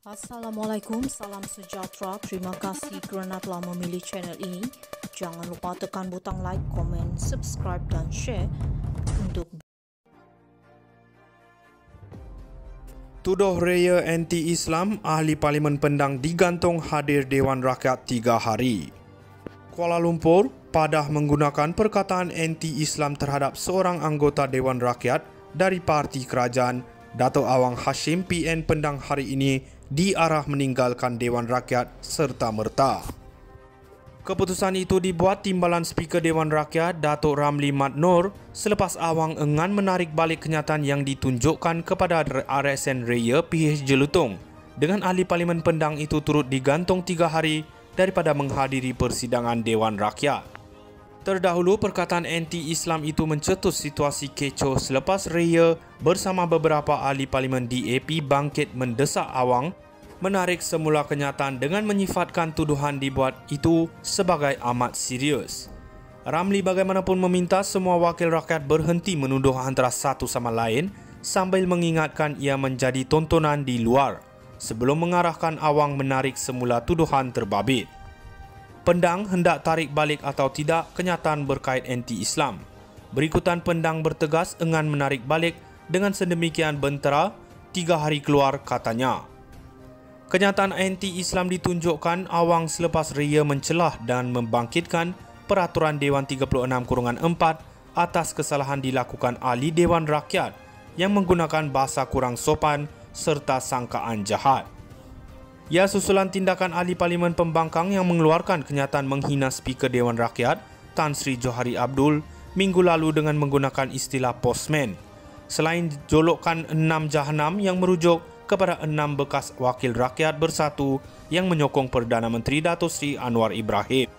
Assalamualaikum, salam sejahtera. Terima kasih kerana telah memilih channel ini. Jangan lupa tekan butang like, komen, subscribe dan share untuk Tuduh raya anti-Islam, ahli Parlimen Pendang digantung hadir Dewan Rakyat 3 hari. Kuala Lumpur, Padah menggunakan perkataan anti-Islam terhadap seorang anggota Dewan Rakyat dari parti kerajaan, Dato' Awang Hashim PN Pendang hari ini diarah meninggalkan Dewan Rakyat serta-merta. Keputusan itu dibuat Timbalan Speaker Dewan Rakyat Datuk Ramli Mat Noor selepas Awang enggan menarik balik kenyataan yang ditunjukkan kepada RSN Raya PH Jelutong dengan ahli Parlimen Pendang itu turut digantung 3 hari daripada menghadiri persidangan Dewan Rakyat. Terdahulu, perkataan anti-Islam itu mencetus situasi kecoh selepas Raya bersama beberapa ahli Parlimen DAP bangkit mendesak Awang menarik semula kenyataan dengan menyifatkan tuduhan dibuat itu sebagai amat serius. Ramli bagaimanapun meminta semua wakil rakyat berhenti menuduh antara satu sama lain sambil mengingatkan ia menjadi tontonan di luar sebelum mengarahkan Awang menarik semula tuduhan terbabit. Pendang hendak tarik balik atau tidak kenyataan berkait anti-Islam. Berikutan Pendang bertegas enggan menarik balik dengan sedemikian bentera 3 hari keluar katanya. Kenyataan anti-Islam ditunjukkan Awang selepas Raya mencelah dan membangkitkan Peraturan Dewan 36/4 atas kesalahan dilakukan ahli Dewan Rakyat yang menggunakan bahasa kurang sopan serta sangkaan jahat. Ia susulan tindakan ahli Parlimen Pembangkang yang mengeluarkan kenyataan menghina Speaker Dewan Rakyat Tan Sri Johari Abdul minggu lalu dengan menggunakan istilah postman. Selain jolokan 6 jahanam yang merujuk kepada 6 bekas wakil rakyat bersatu yang menyokong Perdana Menteri Datuk Seri Anwar Ibrahim.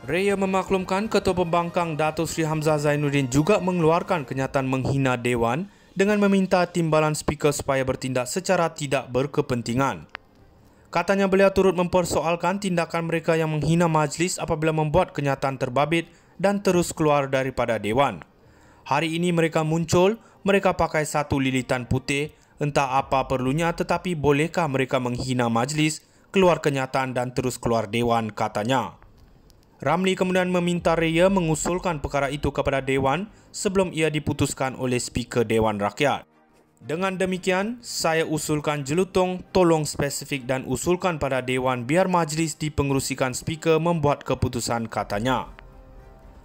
Raya memaklumkan Ketua Pembangkang Datuk Seri Hamzah Zainuddin juga mengeluarkan kenyataan menghina Dewan dengan meminta Timbalan Speaker supaya bertindak secara tidak berkepentingan. Katanya beliau turut mempersoalkan tindakan mereka yang menghina majlis apabila membuat kenyataan terbabit dan terus keluar daripada Dewan. Hari ini mereka muncul, mereka pakai satu lilitan putih, entah apa perlunya tetapi bolehkah mereka menghina majlis, keluar kenyataan dan terus keluar Dewan, katanya. Ramli kemudian meminta Raya mengusulkan perkara itu kepada Dewan sebelum ia diputuskan oleh Speaker Dewan Rakyat. Dengan demikian, saya usulkan Jelutong tolong spesifik dan usulkan pada Dewan biar majlis dipengerusikan Speaker membuat keputusan, katanya.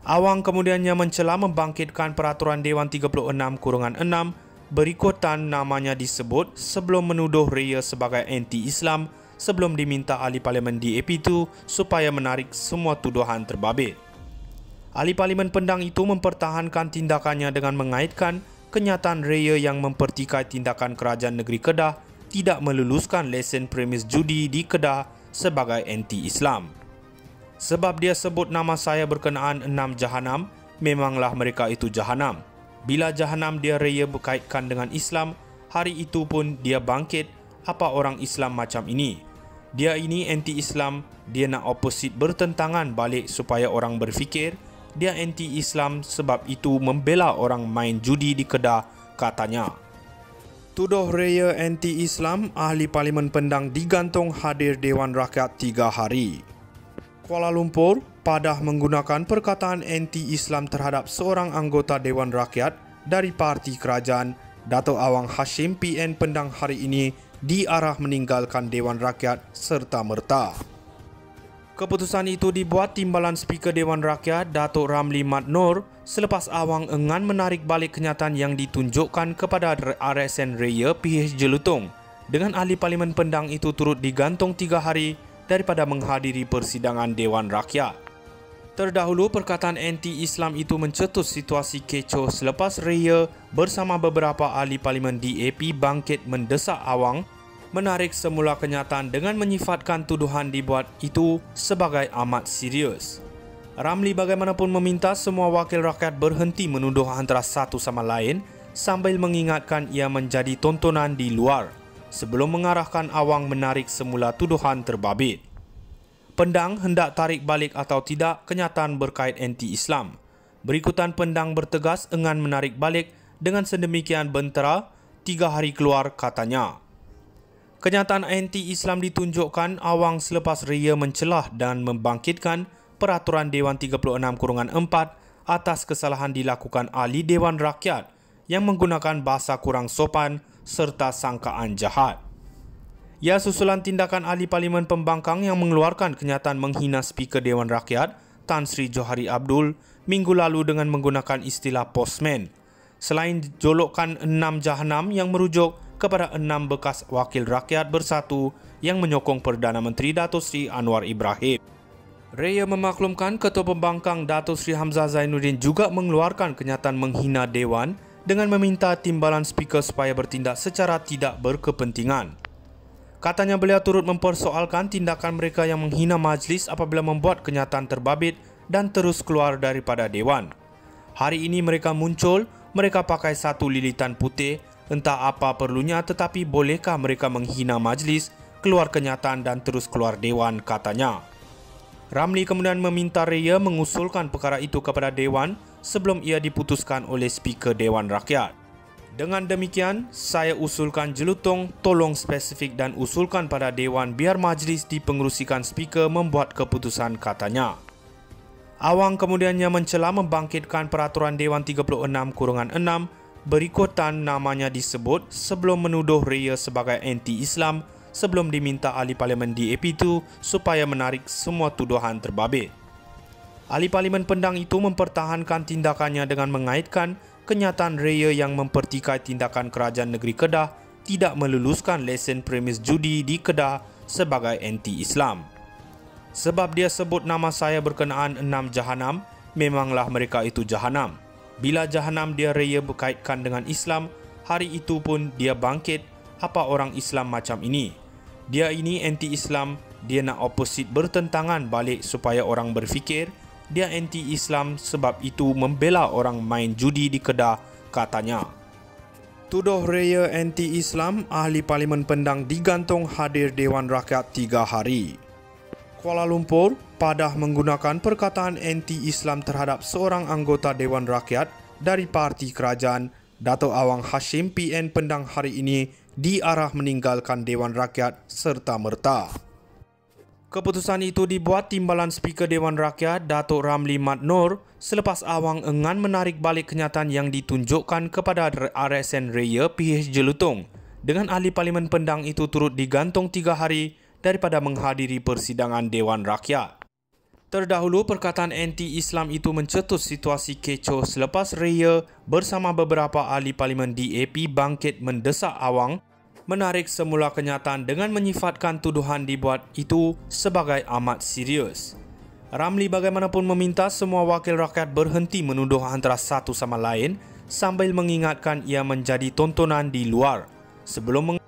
Awang kemudiannya mencela membangkitkan Peraturan Dewan 36/6 berikutan namanya disebut sebelum menuduh Raya sebagai anti-Islam sebelum diminta ahli Parlimen DAP itu supaya menarik semua tuduhan terbabit. Ahli Parlimen Pendang itu mempertahankan tindakannya dengan mengaitkan kenyataan Raya yang mempertikai tindakan Kerajaan Negeri Kedah tidak meluluskan lesen premis judi di Kedah sebagai anti-Islam. Sebab dia sebut nama saya berkenaan 6 jahanam, memanglah mereka itu jahanam. Bila jahanam dia Raya berkaitkan dengan Islam, hari itu pun dia bangkit, apa orang Islam macam ini. Dia ini anti-Islam, dia nak opposite bertentangan balik supaya orang berfikir dia anti-Islam sebab itu membela orang main judi di Kedah, katanya. Tuduh Raya anti-Islam, ahli Parlimen Pendang digantung hadir Dewan Rakyat 3 hari. Kuala Lumpur, Padah menggunakan perkataan anti-Islam terhadap seorang anggota Dewan Rakyat dari parti kerajaan, Dato' Awang Hashim PN Pendang hari ini diarah meninggalkan Dewan Rakyat serta-merta. Keputusan itu dibuat Timbalan Speaker Dewan Rakyat Datuk Ramli Mat Noor selepas Awang enggan menarik balik kenyataan yang ditunjukkan kepada RSN Raya PH Jelutong dengan ahli Parlimen Pendang itu turut digantung 3 hari daripada menghadiri persidangan Dewan Rakyat. Terdahulu, perkataan anti-Islam itu mencetus situasi kecoh selepas Raya bersama beberapa ahli Parlimen DAP bangkit mendesak Awang menarik semula kenyataan dengan menyifatkan tuduhan dibuat itu sebagai amat serius. Ramli bagaimanapun meminta semua wakil rakyat berhenti menuduh antara satu sama lain sambil mengingatkan ia menjadi tontonan di luar sebelum mengarahkan Awang menarik semula tuduhan terbabit. Pendang hendak tarik balik atau tidak kenyataan berkait anti-Islam. Berikutan Pendang bertegas enggan menarik balik dengan sedemikian bentera 3 hari keluar, katanya. Kenyataan anti-Islam ditunjukkan awang selepas Ria mencelah dan membangkitkan Peraturan Dewan 36/4 atas kesalahan dilakukan ahli Dewan Rakyat yang menggunakan bahasa kurang sopan serta sangkaan jahat. Ia susulan tindakan ahli Parlimen Pembangkang yang mengeluarkan kenyataan menghina Speaker Dewan Rakyat Tan Sri Johari Abdul minggu lalu dengan menggunakan istilah postman. Selain jolokan 6 jahanam yang merujuk kepada 6 bekas wakil rakyat bersatu yang menyokong Perdana Menteri Datuk Seri Anwar Ibrahim. Ria memaklumkan Ketua Pembangkang Datuk Seri Hamzah Zainuddin juga mengeluarkan kenyataan menghina Dewan dengan meminta timbalan Speaker supaya bertindak secara tidak berkepentingan. Katanya beliau turut mempersoalkan tindakan mereka yang menghina majlis apabila membuat kenyataan terbabit dan terus keluar daripada Dewan. Hari ini mereka muncul, mereka pakai satu lilitan putih, entah apa perlunya, tetapi bolehkah mereka menghina majlis, keluar kenyataan dan terus keluar Dewan, katanya. Ramli kemudian meminta Ria mengusulkan perkara itu kepada Dewan sebelum ia diputuskan oleh Speaker Dewan Rakyat. Dengan demikian, saya usulkan jelutong, tolong spesifik dan usulkan pada Dewan biar majlis dipengerusikan Speaker membuat keputusan, katanya. Awang kemudiannya mencela membangkitkan Peraturan Dewan 36/6 berikutan namanya disebut sebelum menuduh Ria sebagai anti-Islam sebelum diminta ahli Parlimen DAP2 supaya menarik semua tuduhan terbabit. Ahli Parlimen Pendang itu mempertahankan tindakannya dengan mengaitkan kenyataan Ria yang mempertikai tindakan Kerajaan Negeri Kedah tidak meluluskan lesen premis judi di Kedah sebagai anti-Islam. Sebab dia sebut nama saya berkenaan 6 jahanam, memanglah mereka itu jahanam. Bila jahanam dia Ria berkaitkan dengan Islam, hari itu pun dia bangkit, apa orang Islam macam ini. Dia ini anti-Islam, dia nak oposit bertentangan balik supaya orang berfikir dia anti-Islam sebab itu membela orang main judi di Kedah, katanya. Tuduh Ria anti-Islam, ahli Parlimen Pendang digantung hadir Dewan Rakyat 3 hari. Kuala Lumpur, Padah menggunakan perkataan anti-Islam terhadap seorang anggota Dewan Rakyat dari parti kerajaan, Dato' Awang Hashim PN Pendang hari ini diarah meninggalkan Dewan Rakyat serta-merta. Keputusan itu dibuat timbalan Speaker Dewan Rakyat, Dato' Ramli Mat Nor, selepas Awang enggan menarik balik kenyataan yang ditunjukkan kepada RSN Ria PH Jelutong dengan ahli Parlimen Pendang itu turut digantung 3 hari daripada menghadiri persidangan Dewan Rakyat. Terdahulu, perkataan anti-Islam itu mencetus situasi kecoh selepas Ria bersama beberapa ahli Parlimen DAP bangkit mendesak Awang menarik semula kenyataan dengan menyifatkan tuduhan dibuat itu sebagai amat serius. Ramli bagaimanapun meminta semua wakil rakyat berhenti menuduh antara satu sama lain sambil mengingatkan ia menjadi tontonan di luar sebelum